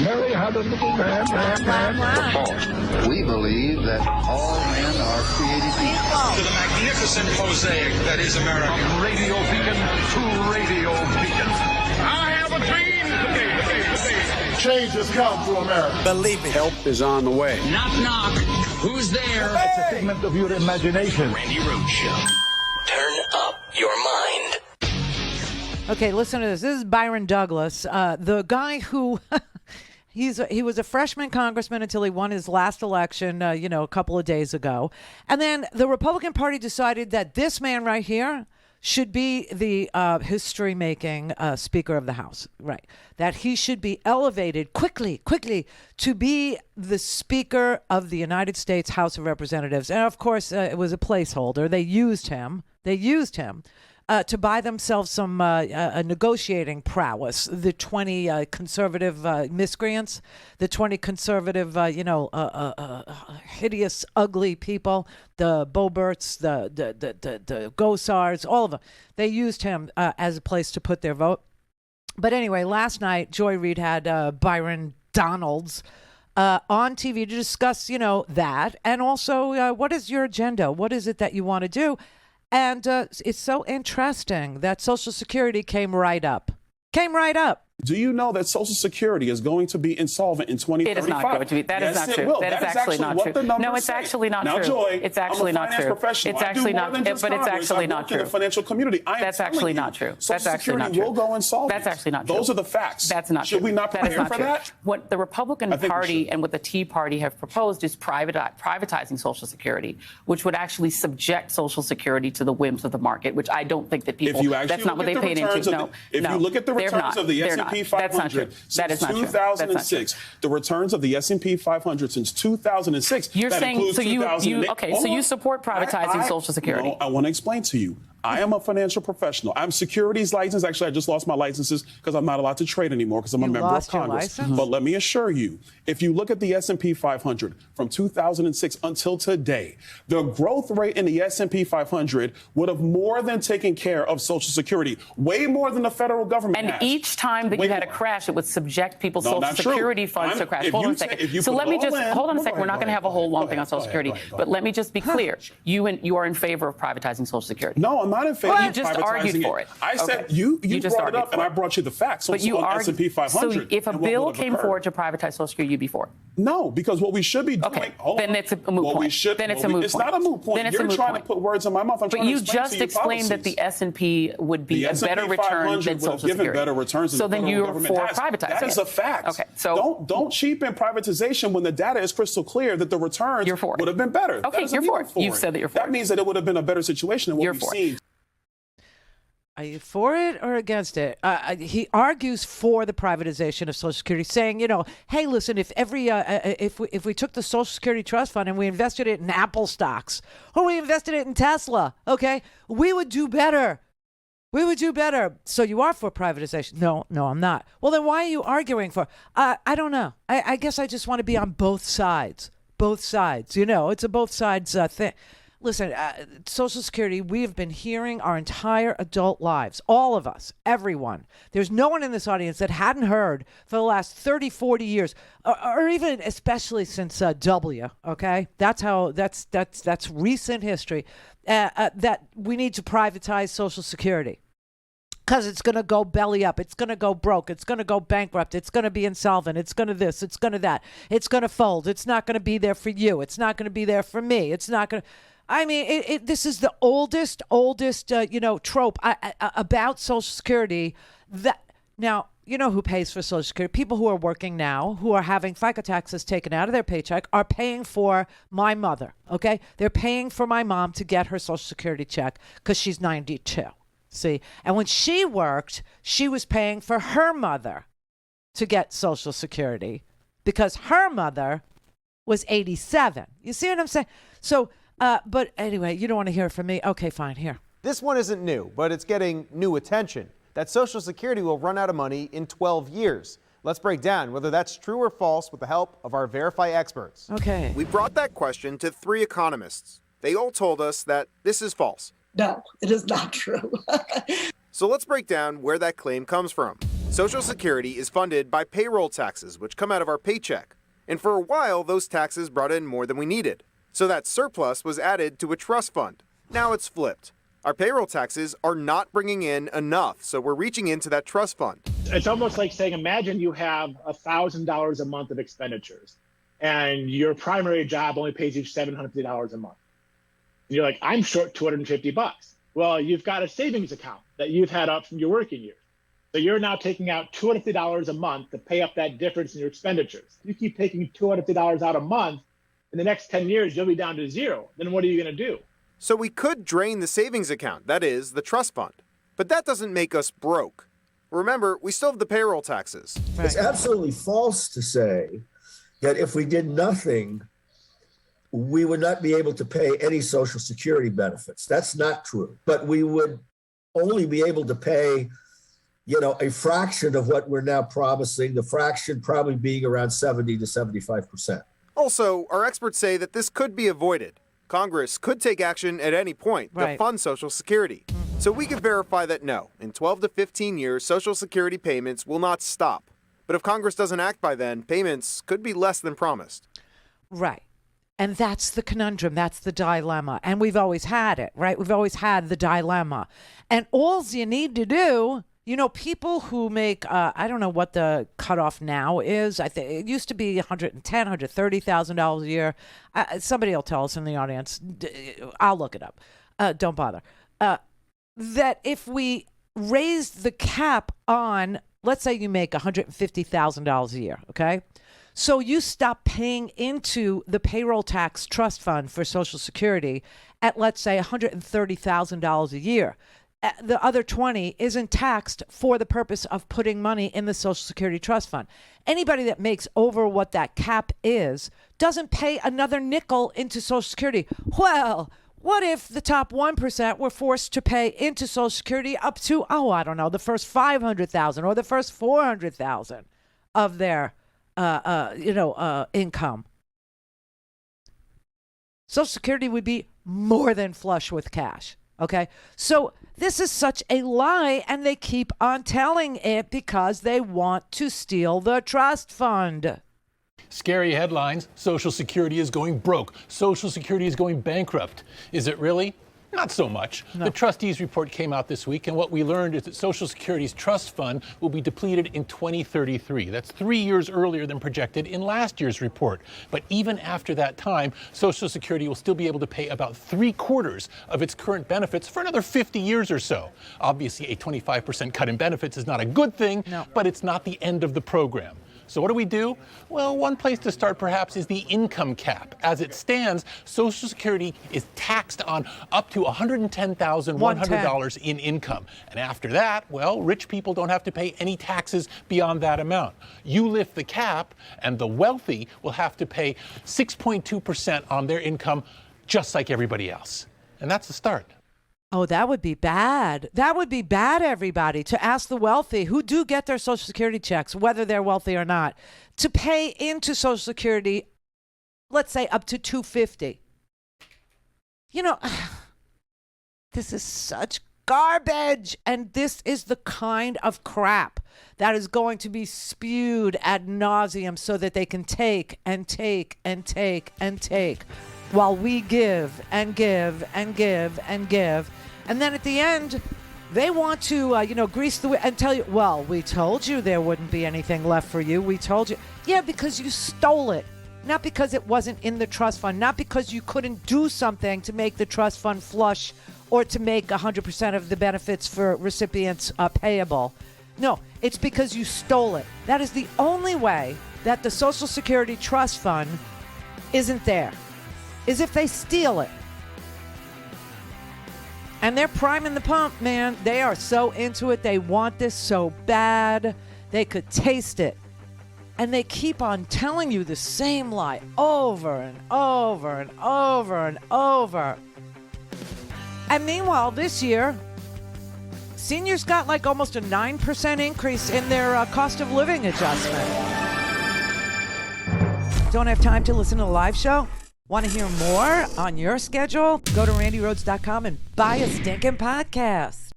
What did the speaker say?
Mary had a little lamb. We believe that all men are created equal. To the magnificent mosaic that is America. From radio beacon to radio beacon. I have a dream. Change has come to America. Believe me. Help is on the way. Knock, knock. Who's there? It's a figment of your imagination. Randi Rhodes Show. Turn up your mind. Okay, listen to this. This is Byron Douglas, the guy who he was a freshman congressman until he won his last election, a couple of days ago. And then the Republican Party decided that this man right here should be the history-making Speaker of the House, right? That he should be elevated quickly to be the Speaker of the United States House of Representatives. And of course, it was a placeholder. They used him to buy themselves some negotiating prowess. The 20 conservative miscreants, the 20 conservative, hideous, ugly people, the Boberts, the Gosars, all of them. They used him as a place to put their vote. But anyway, last night, Joy Reid had Byron Donalds on TV to discuss, that. And also, what is your agenda? What is it that you want to do? And it's so interesting that Social Security came right up. Do you know that Social Security is going to be insolvent in 2035? It is not going to be. That is not true. That is actually not true. No, it's actually not true. Now, Joy, it's actually not true. It's actually not. But it's actually not true. The financial community. That's actually not true. That's actually not true. Will go insolvent. That's actually not true. Those are the facts. That's not true. Should we not prepare for that? What the Republican Party and what the Tea Party have proposed is privatizing Social Security, which would actually subject Social Security to the whims of the market, which I don't think that people. That's not what they paid into. No, if you look at the returns of the S&P 500. That is not true. 2006, the returns of the S&P 500 since 2006. You're saying so you support privatizing Social Security? No, I want to explain to you. I am a financial professional. I'm securities licensed. Actually, I just lost my licenses because I'm not allowed to trade anymore because I'm a member of Congress. But let me assure you, if you look at the S&P 500 from 2006 until today, the growth rate in the S&P 500 would have more than taken care of Social Security, way more than the federal government has. And each time that you had a crash, it would subject people's Social Security funds to crash. Hold on a second. So let me just hold on a second. We're not going to have a whole long thing on Social Security, but let me just be clear. You are in favor of privatizing Social Security? No, I'm not in favor of privatizing it. You just argued for it. I said you brought it up, and I brought you the facts. But you are S&P 500. So if a bill came forward to privatize Social Security, you'd be for it? No, because what we should be doing. Okay, then it's a moot point. It's not a moot point. You're trying to put words in my mouth. But you just explained that the S&P would be a better return than Social Security. Better returns. So then you're for privatizing. That is a fact. Okay, so don't cheapen privatization when the data is crystal clear that the returns would have been better. Okay, you're for it. You've said that you're for it. That means that it would have been a better situation than what we've seen. Are you for it or against it? He argues for the privatization of Social Security, saying, hey, listen, if we took the Social Security Trust Fund and we invested it in Apple stocks or we invested it in Tesla, okay, we would do better. We would do better. So you are for privatization? No, I'm not. Well, then why are you arguing for? I don't know. I guess I just want to be on both sides. Both sides. It's a both sides thing. Listen, Social Security, we have been hearing our entire adult lives, all of us, everyone. There's no one in this audience that hadn't heard for the last 30, 40 years, or even especially since W, okay? That's recent history, that we need to privatize Social Security. Because it's going to go belly up. It's going to go broke. It's going to go bankrupt. It's going to be insolvent. It's going to this. It's going to that. It's going to fold. It's not going to be there for you. It's not going to be there for me. It's not going to... I mean, this is the oldest, trope about Social Security. Now, who pays for Social Security? People who are working now, who are having FICA taxes taken out of their paycheck, are paying for my mother, okay? They're paying for my mom to get her Social Security check because she's 92, see? And when she worked, she was paying for her mother to get Social Security because her mother was 87. You see what I'm saying? So... but anyway, you don't want to hear it from me. Okay, fine, here. This one isn't new, but it's getting new attention. That Social Security will run out of money in 12 years. Let's break down whether that's true or false with the help of our Verify experts. Okay. We brought that question to 3 economists. They all told us that this is false. No, it is not true. So let's break down where that claim comes from. Social Security is funded by payroll taxes, which come out of our paycheck. And for a while, those taxes brought in more than we needed. So that surplus was added to a trust fund. Now it's flipped. Our payroll taxes are not bringing in enough, so we're reaching into that trust fund. It's almost like saying, imagine you have $1,000 a month of expenditures, and your primary job only pays you $750 a month. And you're like, I'm short $250. Well, you've got a savings account that you've had up from your working years. So you're now taking out $250 a month to pay up that difference in your expenditures. You keep taking $250 out a month, in the next 10 years, you'll be down to zero. Then what are you going to do? So we could drain the savings account, that is, the trust fund. But that doesn't make us broke. Remember, we still have the payroll taxes. Right. It's absolutely false to say that if we did nothing, we would not be able to pay any Social Security benefits. That's not true. But we would only be able to pay, a fraction of what we're now promising, the fraction probably being around 70 to 75%. Also, our experts say that this could be avoided. Congress could take action at any point to fund Social Security. So we can verify that no, in 12 to 15 years, Social Security payments will not stop. But if Congress doesn't act by then, payments could be less than promised. Right. And that's the conundrum. That's the dilemma. And we've always had it, right? We've always had the dilemma. And all you need to do, people who make, I don't know what the cutoff now is. I think it used to be $110,000, $130,000 a year. Somebody will tell us in the audience. I'll look it up. Don't bother. That if we raised the cap on, let's say you make $150,000 a year, okay? So you stop paying into the payroll tax trust fund for Social Security at, let's say, $130,000 a year. The other 20 isn't taxed for the purpose of putting money in the Social Security trust fund. Anybody that makes over what that cap is doesn't pay another nickel into Social Security. Well, what if the top 1% were forced to pay into Social Security up to, the first 500,000 or the first 400,000 of their, income? Social Security would be more than flush with cash. Okay, so this is such a lie, and they keep on telling it because they want to steal the trust fund. Scary headlines. Social Security is going broke. Social Security is going bankrupt. Is it really? Not so much. No. The trustees report came out this week, and what we learned is that Social Security's trust fund will be depleted in 2033. That's 3 years earlier than projected in last year's report. But even after that time, Social Security will still be able to pay about 3/4 of its current benefits for another 50 years or so. Obviously, a 25% cut in benefits is not a good thing, but it's not the end of the program. So what do? Well, one place to start perhaps is the income cap. As it stands, Social Security is taxed on up to $110,100 in income. And after that, well, rich people don't have to pay any taxes beyond that amount. You lift the cap, and the wealthy will have to pay 6.2% on their income, just like everybody else. And that's the start. Oh, that would be bad. That would be bad, everybody, to ask the wealthy who do get their Social Security checks, whether they're wealthy or not, to pay into Social Security, let's say up to $250. This is such garbage. And this is the kind of crap that is going to be spewed ad nauseum so that they can take and take and take and take, while we give and give and give and give. And then at the end, they want to, grease the wheel and tell you, well, we told you there wouldn't be anything left for you. We told you. Yeah, because you stole it. Not because it wasn't in the trust fund. Not because you couldn't do something to make the trust fund flush or to make 100% of the benefits for recipients payable. No, it's because you stole it. That is the only way that the Social Security trust fund isn't there, is if they steal it. And they're priming the pump, man. They are so into it. They want this so bad. They could taste it. And they keep on telling you the same lie over and over and over and over. And meanwhile, this year, seniors got like almost a 9% increase in their cost of living adjustment. Don't have time to listen to the live show? Want to hear more on your schedule? Go to randyrhodes.com and buy a stinking podcast.